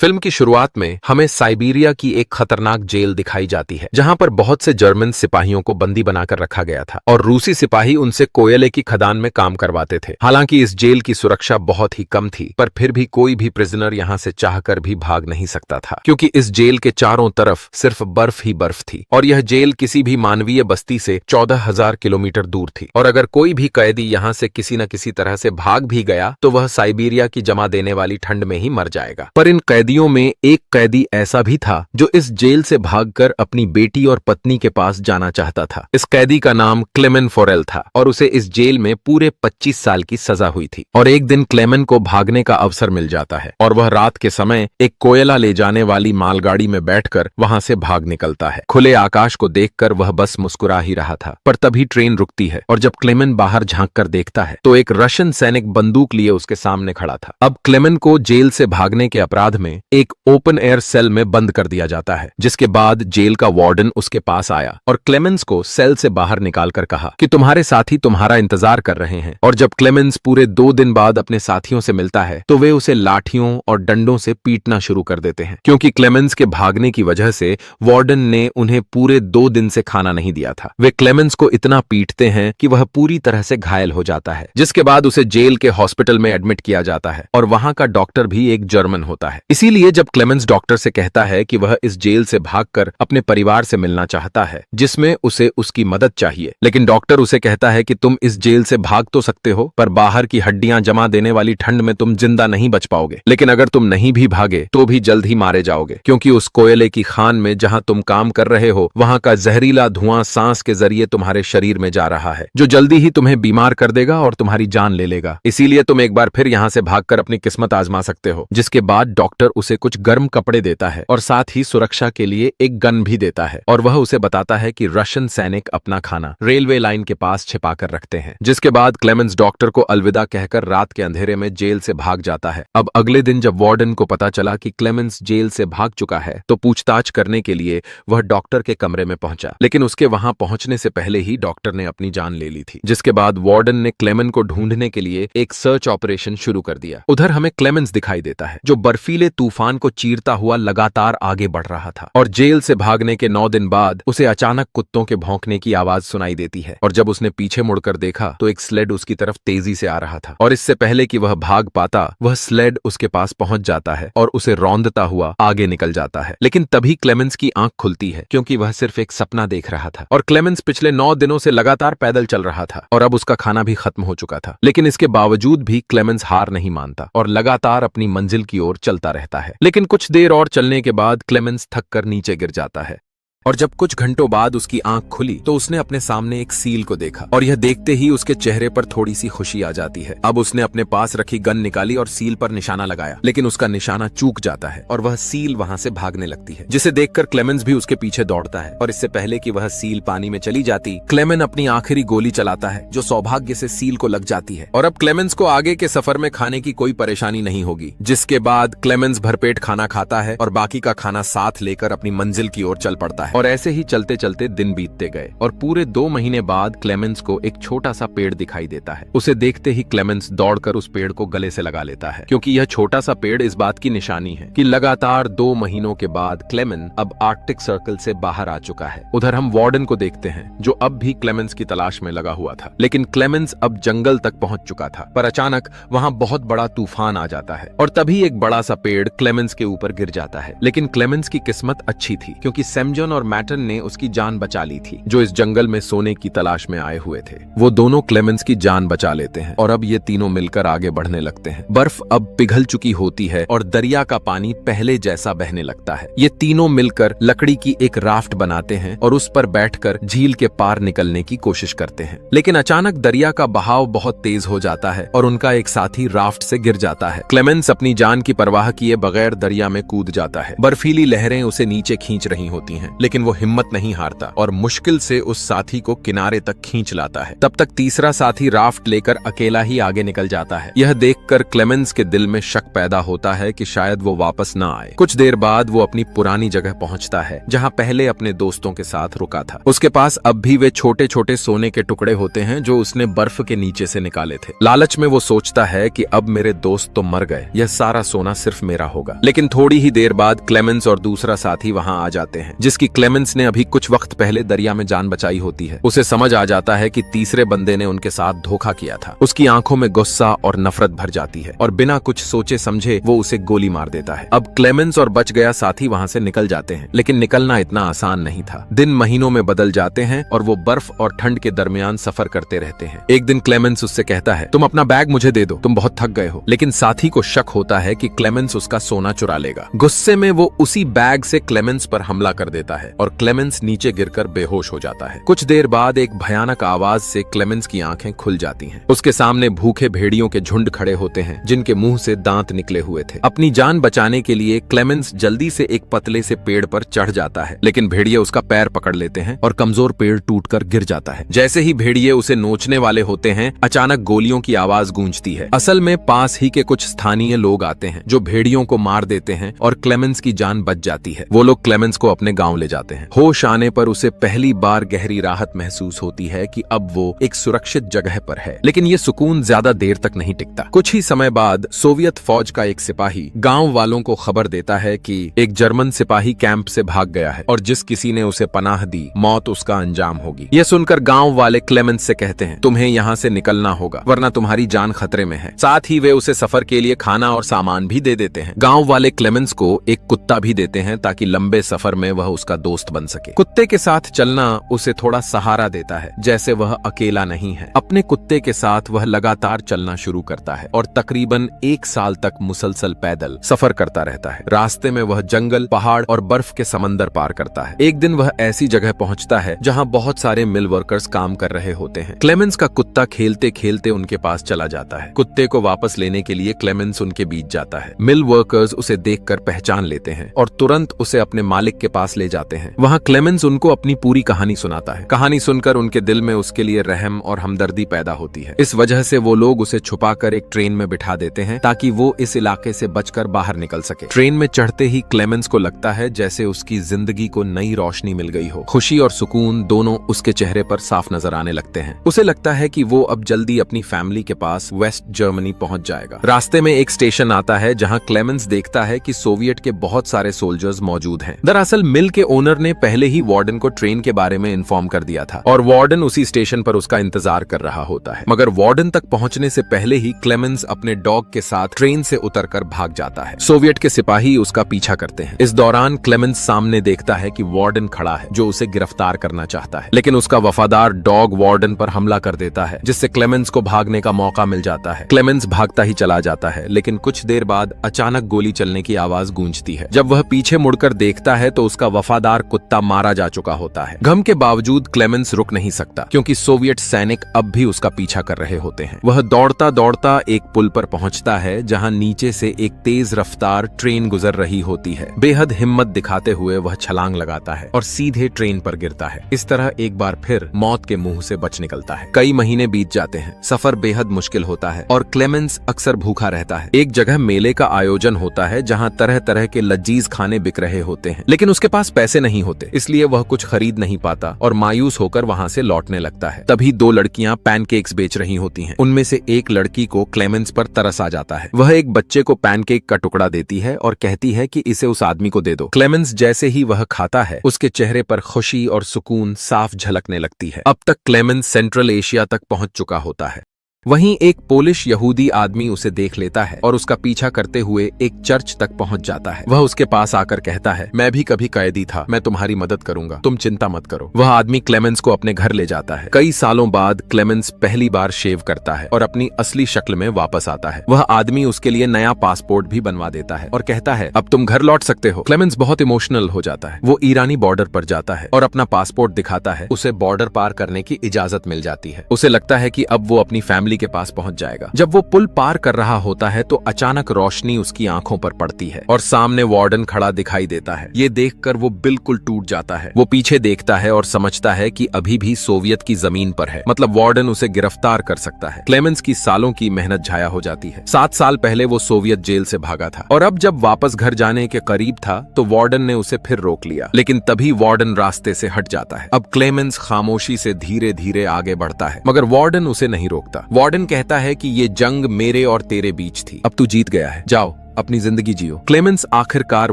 Film की शुरुआत में हमें साइबेरिया की एक खतरनाक जेल दिखाई जाती है जहां पर बहुत से जर्मन सिपाहियों को बंदी बनाकर रखा गया था और रूसी सिपाही उनसे कोयले की खदान में काम करवाते थे। हालांकि इस जेल की सुरक्षा बहुत ही कम थी, पर फिर भी कोई भी प्रिजनर यहां से चाहकर भी भाग नहीं सकता था, क्योंकि इस जेल के चारों तरफ सिर्फ बर्फ ही बर्फ थी और यह जेल किसी भी मानवीय बस्ती से 14,000 किलोमीटर दूर थी। और अगर कोई भी कैदी यहां से किसी न किसी तरह से भाग भी गया तो वह साइबेरिया की जमा देने वाली ठंड में ही मर जाएगा। पर इन कैदियों में एक कैदी ऐसा भी था जो इस जेल से भागकर अपनी बेटी और पत्नी के पास जाना चाहता था। इस कैदी का नाम क्लेमेन फोरेल था और उसे इस जेल में पूरे 25 साल की सजा हुई थी। और एक दिन क्लेमेन को भागने का अवसर मिल जाता है और वह रात के समय एक कोयला ले जाने वाली मालगाड़ी में बैठकर वहां से भाग निकलता है। खुले आकाश को देखकर वह बस मुस्कुरा ही रहा था, पर तभी ट्रेन रुकती है और जब क्लेमेन बाहर झांक कर देखता है तो एक रशियन सैनिक बंदूक लिए उसके सामने खड़ा था। अब क्लेमेन को जेल से भागने के अपराध में एक ओपन एयर सेल में बंद कर दिया जाता है, जिसके बाद जेल का वार्डन उसके पास आया और क्लेमेंस को सेल से बाहर निकालकर कहा कि तुम्हारे साथी तुम्हारा इंतजार कर रहे हैं। और जब क्लेमेंस पूरे 2 दिन बाद अपने साथियों से मिलता है तो वे उसे लाठियों और डंडों से पीटना शुरू कर देते हैं, क्योंकि क्लेमेंस के भागने की वजह से वार्डन ने उन्हें पूरे 2 दिन से खाना नहीं दिया था। वे क्लेमेंस को इतना पीटते हैं कि वह पूरी तरह से घायल हो जाता है, जिसके बाद उसे जेल के हॉस्पिटल में एडमिट किया जाता है और वहां का डॉक्टर भी एक जर्मन होता है। इसीलिए जब क्लेमेंस डॉक्टर से कहता है कि वह इस जेल से भागकर अपने परिवार से मिलना चाहता है, जिसमें उसे उसकी मदद चाहिए, लेकिन डॉक्टर उसे कहता है कि तुम इस जेल से भाग तो सकते हो, पर बाहर की हड्डियां जमा देने वाली ठंड में तुम जिंदा नहीं बच पाओगे। लेकिन अगर तुम नहीं भी भागे तो भी जल्द ही मारे जाओगे, क्योंकि उस कोयले की खान में जहां तुम काम कर रहे हो वहां का जहरीला धुआं सांस के जरिए तुम्हारे शरीर में जा रहा है, जो जल्दी ही तुम्हें बीमार कर देगा और तुम्हारी जान ले लेगा। इसीलिए तुम एक बार फिर यहां से भागकर अपनी किस्मत आजमा सकते हो। जिसके बाद डॉक्टर उसे कुछ गर्म कपड़े देता है और साथ ही सुरक्षा के लिए एक गन भी देता है और वह उसे बताता है कि रशियन सैनिक अपना खाना रेलवे लाइन के पास छिपाकर रखते हैं। जिसके बाद क्लेमेंस डॉक्टर को अलविदा कहकर रात के अंधेरे में जेल से भाग जाता है। अब अगले दिन जब वार्डन को पता चला कि क्लेमेंस जेल से भाग चुका है तो पूछताछ करने के लिए वह डॉक्टर के कमरे में पहुंचा, लेकिन उसके वहां पहुंचने से पहले ही डॉक्टर ने अपनी जान ले ली थी। जिसके बाद वार्डन ने क्लेमेन को ढूंढने के लिए एक सर्च ऑपरेशन शुरू कर दिया। उधर हमें क्लेमेंस दिखाई देता है जो बर्फीले तूफान को चीरता हुआ लगातार आगे बढ़ रहा था और जेल से भागने के 9 दिन बाद उसे अचानक कुत्तों के भौंकने की आवाज सुनाई देती है। और जब उसने पीछे मुड़कर देखा तो एक स्लेड उसकी तरफ तेजी से आ रहा था और इससे पहले कि वह भाग पाता वह स्लेड उसके पास पहुंच जाता है और उसे रौंदता हुआ आगे निकल जाता है। लेकिन तभी क्लेमेंस की आंख खुलती है, क्योंकि वह सिर्फ एक सपना देख रहा था और क्लेमेंस पिछले 9 दिनों से लगातार पैदल चल रहा था और अब उसका खाना भी खत्म हो चुका था। लेकिन इसके बावजूद भी क्लेमेंस हार नहीं मानता और लगातार अपनी मंजिल की ओर चलता रहता है। लेकिन कुछ देर और चलने के बाद क्लेमेंस थक कर नीचे गिर जाता है और जब कुछ घंटों बाद उसकी आंख खुली तो उसने अपने सामने एक सील को देखा और यह देखते ही उसके चेहरे पर थोड़ी सी खुशी आ जाती है। अब उसने अपने पास रखी गन निकाली और सील पर निशाना लगाया, लेकिन उसका निशाना चूक जाता है और वह सील वहां से भागने लगती है, जिसे देखकर क्लेमेंस भी उसके पीछे दौड़ता है। और इससे पहले कि वह सील पानी में चली जाती, क्लेमेन अपनी आखिरी गोली चलाता है जो सौभाग्य से सील को लग जाती है और अब क्लेमेंस को आगे के सफर में खाने की कोई परेशानी नहीं होगी। जिसके बाद क्लेमेंस भरपेट खाना खाता है और बाकी का खाना साथ लेकर अपनी मंजिल की ओर चल पड़ता है। और ऐसे ही चलते चलते दिन बीतते गए और पूरे 2 महीने बाद क्लेमेंस को एक छोटा सा पेड़ दिखाई देता है। उसे देखते ही क्लेमेंस दौड़कर उस पेड़ को गले से लगा लेता है, क्योंकि यह छोटा सा पेड़ इस बात की निशानी है कि लगातार 2 महीनों के बाद क्लेमेन अब आर्कटिक सर्कल से बाहर आ चुका है। उधर हम वार्डन को देखते हैं जो अब भी क्लेमेंस की तलाश में लगा हुआ था, लेकिन क्लेमेंस अब जंगल तक पहुंच चुका था। पर अचानक वहां बहुत बड़ा तूफान आ जाता है और तभी एक बड़ा सा पेड़ क्लेमेंस के ऊपर गिर जाता है। लेकिन क्लेमेंस की किस्मत अच्छी थी, क्योंकि सेमजन और मैटन ने उसकी जान बचा ली थी, जो इस जंगल में सोने की तलाश में आए हुए थे। वो दोनों क्लेमेंस की जान बचा लेते हैं और अब ये तीनों मिलकर आगे बढ़ने लगते हैं। बर्फ अब पिघल चुकी होती है और दरिया का पानी पहले जैसा बहने लगता है। ये तीनों मिलकर लकड़ी की एक राफ्ट बनाते हैं और उस पर बैठकर झील के पार निकलने की कोशिश करते हैं। लेकिन अचानक दरिया का बहाव बहुत तेज हो जाता है और उनका एक साथी राफ्ट से गिर जाता है। क्लेमेंस अपनी जान की परवाह किए बगैर दरिया में कूद जाता है। बर्फीली लहरें उसे नीचे खींच रही होती हैं, लेकिन लेकिन वो हिम्मत नहीं हारता और मुश्किल से उस साथी को किनारे तक खींच लाता है। तब तक तीसरा साथी राफ्ट लेकर अकेला ही आगे निकल जाता है। यह देखकर क्लेमेंस के दिल में शक पैदा होता है कि शायद वो वापस न आए। कुछ देर बाद वो अपनी पुरानी जगह पहुंचता है जहां पहले अपने दोस्तों के साथ रुका था। उसके पास अब भी वे छोटे छोटे सोने के टुकड़े होते हैं जो उसने बर्फ के नीचे से निकाले थे। लालच में वो सोचता है कि अब मेरे दोस्त तो मर गए, यह सारा सोना सिर्फ मेरा होगा। लेकिन थोड़ी ही देर बाद क्लेमेंस और दूसरा साथी वहां आ जाते हैं जिसकी क्लेमेंस ने अभी कुछ वक्त पहले दरिया में जान बचाई होती है। उसे समझ आ जाता है कि तीसरे बंदे ने उनके साथ धोखा किया था। उसकी आंखों में गुस्सा और नफरत भर जाती है और बिना कुछ सोचे समझे वो उसे गोली मार देता है। अब क्लेमेंस और बच गया साथी वहां से निकल जाते हैं, लेकिन निकलना इतना आसान नहीं था। दिन महीनों में बदल जाते हैं और वो बर्फ और ठंड के दरमियान सफर करते रहते हैं। एक दिन क्लेमेंस उससे कहता है, तुम अपना बैग मुझे दे दो, तुम बहुत थक गए हो। लेकिन साथी को शक होता है कि क्लेमेंस उसका सोना चुरा लेगा। गुस्से में वो उसी बैग से क्लेमेंस पर हमला कर देता है और क्लेमेंस नीचे गिरकर बेहोश हो जाता है। कुछ देर बाद एक भयानक आवाज से क्लेमेंस की आंखें खुल जाती हैं। उसके सामने भूखे भेड़ियों के झुंड खड़े होते हैं जिनके मुंह से दांत निकले हुए थे। अपनी जान बचाने के लिए क्लेमेंस जल्दी से एक पतले से पेड़ पर चढ़ जाता है, लेकिन भेड़िए उसका पैर पकड़ लेते हैं और कमजोर पेड़ टूटकर गिर जाता है। जैसे ही भेड़िए उसे नोचने वाले होते हैं, अचानक गोलियों की आवाज गूंजती है। असल में पास ही के कुछ स्थानीय लोग आते हैं जो भेड़ियों को मार देते हैं और क्लेमेंस की जान बच जाती है। वो लोग क्लेमेंस को अपने गांव ले जाते हैं। होश आने पर उसे पहली बार गहरी राहत महसूस होती है कि अब वो एक सुरक्षित जगह पर है। लेकिन ये सुकून ज्यादा देर तक नहीं टिकता। कुछ ही समय बाद सोवियत फौज का एक सिपाही गांव वालों को खबर देता है कि एक जर्मन सिपाही कैंप से भाग गया है और जिस किसी ने उसे पनाह दी, मौत उसका अंजाम होगी। यह सुनकर गांव वाले क्लेमेंस से कहते हैं, तुम्हें यहाँ से निकलना होगा वरना तुम्हारी जान खतरे में है। साथ ही वे उसे सफर के लिए खाना और सामान भी दे देते हैं। गांव वाले क्लेमेंस को एक कुत्ता भी देते हैं ताकि लंबे सफर में वह उसका दोस्त बन सके। कुत्ते के साथ चलना उसे थोड़ा सहारा देता है, जैसे वह अकेला नहीं है। अपने कुत्ते के साथ वह लगातार चलना शुरू करता है और तकरीबन 1 साल तक मुसलसल पैदल सफर करता रहता है। रास्ते में वह जंगल, पहाड़ और बर्फ के समंदर पार करता है। एक दिन वह ऐसी जगह पहुंचता है जहां बहुत सारे मिल वर्कर्स काम कर रहे होते हैं। क्लेमेंस का कुत्ता खेलते खेलते उनके पास चला जाता है। कुत्ते को वापस लेने के लिए क्लेमेंस उनके बीच जाता है। मिल वर्कर्स उसे देखकर पहचान लेते हैं और तुरंत उसे अपने मालिक के पास ले जाते हैं। वहां क्लेमेंस उनको अपनी पूरी कहानी सुनाता है। कहानी सुनकर उनके दिल में उसके लिए रहम और हमदर्दी पैदा होती है। इस वजह से वो लोग उसे छुपाकर एक ट्रेन में बिठा देते हैं ताकि वो इस इलाके से बचकर बाहर निकल सके। ट्रेन में चढ़ते ही क्लेमेंस को लगता है जैसे उसकी जिंदगी को नई रोशनी मिल गई हो। खुशी और सुकून दोनों उसके चेहरे पर साफ नजर आने लगते हैं। उसे लगता है कि वो अब जल्दी अपनी फैमिली के पास वेस्ट जर्मनी पहुंच जाएगा। रास्ते में एक स्टेशन आता है जहां क्लेमेंस देखता है कि सोवियत के बहुत सारे सोल्जर्स मौजूद हैं। दरअसल मिल के ओनर ने पहले ही वार्डन को ट्रेन के बारे में इन्फॉर्म कर दिया था और वार्डन उसी स्टेशन पर उसका इंतजार कर रहा होता है। मगर वार्डन तक पहुंचने से पहले ही क्लेमेंस अपने डॉग के साथ ट्रेन से उतरकर भाग जाता है। सोवियत के सिपाही उसका पीछा करते हैं। इस दौरान क्लेमेंस सामने देखता है कि वार्डन खड़ा है जो उसे गिरफ्तार करना चाहता है, लेकिन उसका वफादार डॉग वार्डन पर हमला कर देता है जिससे क्लेमेंस को भागने का मौका मिल जाता है। क्लेमेंस भागता ही चला जाता है, लेकिन कुछ देर बाद अचानक गोली चलने की आवाज गूंजती है। जब वह पीछे मुड़कर देखता है तो उसका वफादार कुत्ता मारा जा चुका होता है। गम के बावजूद क्लेमेंस रुक नहीं सकता क्योंकि सोवियत सैनिक अब भी उसका पीछा कर रहे होते हैं। वह दौड़ता दौड़ता एक पुल पर पहुंचता है जहां नीचे से एक तेज रफ्तार ट्रेन गुजर रही होती है। बेहद हिम्मत दिखाते हुए वह छलांग लगाता है और सीधे ट्रेन पर गिरता है। इस तरह एक बार फिर मौत के मुंह से बच निकलता है। कई महीने बीत जाते हैं। सफर बेहद मुश्किल होता है और क्लेमेंस अक्सर भूखा रहता है। एक जगह मेले का आयोजन होता है जहां तरह तरह के लजीज खाने बिक रहे होते हैं, लेकिन उसके पास पैसे नहीं होते, इसलिए वह कुछ खरीद नहीं पाता और मायूस होकर वहां से लौटने लगता है। तभी 2 लड़कियां पैनकेक्स बेच रही होती हैं। उनमें से एक लड़की को क्लेमेंस पर तरस आ जाता है। वह एक बच्चे को पैनकेक का टुकड़ा देती है और कहती है कि इसे उस आदमी को दे दो। क्लेमेंस जैसे ही वह खाता है उसके चेहरे पर खुशी और सुकून साफ झलकने लगती है। अब तक क्लेमेंस सेंट्रल एशिया तक पहुंच चुका होता है। वहीं एक पोलिश यहूदी आदमी उसे देख लेता है और उसका पीछा करते हुए एक चर्च तक पहुंच जाता है। वह उसके पास आकर कहता है, मैं भी कभी कैदी था, मैं तुम्हारी मदद करूंगा, तुम चिंता मत करो। वह आदमी क्लेमेंस को अपने घर ले जाता है। कई सालों बाद क्लेमेंस पहली बार शेव करता है और अपनी असली शक्ल में वापस आता है। वह आदमी उसके लिए नया पासपोर्ट भी बनवा देता है और कहता है, अब तुम घर लौट सकते हो। क्लेमेंस बहुत इमोशनल हो जाता है। वो ईरानी बॉर्डर पर जाता है और अपना पासपोर्ट दिखाता है। उसे बॉर्डर पार करने की इजाजत मिल जाती है। उसे लगता है कि अब वो अपनी फैमिली गली के पास पहुंच जाएगा। जब वो पुल पार कर रहा होता है तो अचानक रोशनी उसकी आंखों पर पड़ती है और सामने वार्डन खड़ा दिखाई देता है। ये देखकर वो बिल्कुल टूट जाता है। वो पीछे देखता है और समझता है कि अभी भी सोवियत की जमीन पर है, मतलब वार्डन उसे गिरफ्तार कर सकता है। क्लेमेंस की सालों की मेहनत जाया हो जाती है। 7 साल पहले वो सोवियत जेल से भागा था और अब जब वापस घर जाने के करीब था तो वार्डन ने उसे फिर रोक लिया, लेकिन तभी वार्डन रास्ते से हट जाता है। अब क्लेमेंस खामोशी से धीरे धीरे आगे बढ़ता है, मगर वार्डन उसे नहीं रोकता। वार्डन कहता है कि ये जंग मेरे और तेरे बीच थी, अब तू जीत गया है, जाओ अपनी जिंदगी जियो। क्लेमेंस आखिरकार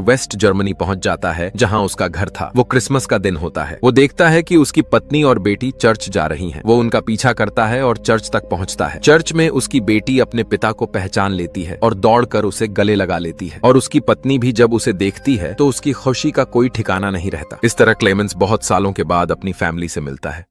वेस्ट जर्मनी पहुंच जाता है जहां उसका घर था। वो क्रिसमस का दिन होता है। वो देखता है कि उसकी पत्नी और बेटी चर्च जा रही हैं। वो उनका पीछा करता है और चर्च तक पहुंचता है। चर्च में उसकी बेटी अपने पिता को पहचान लेती है और दौड़कर उसे गले लगा लेती है, और उसकी पत्नी भी जब उसे देखती है तो उसकी खुशी का कोई ठिकाना नहीं रहता। इस तरह क्लेमेंस बहुत सालों के बाद अपनी फैमिली से मिलता है।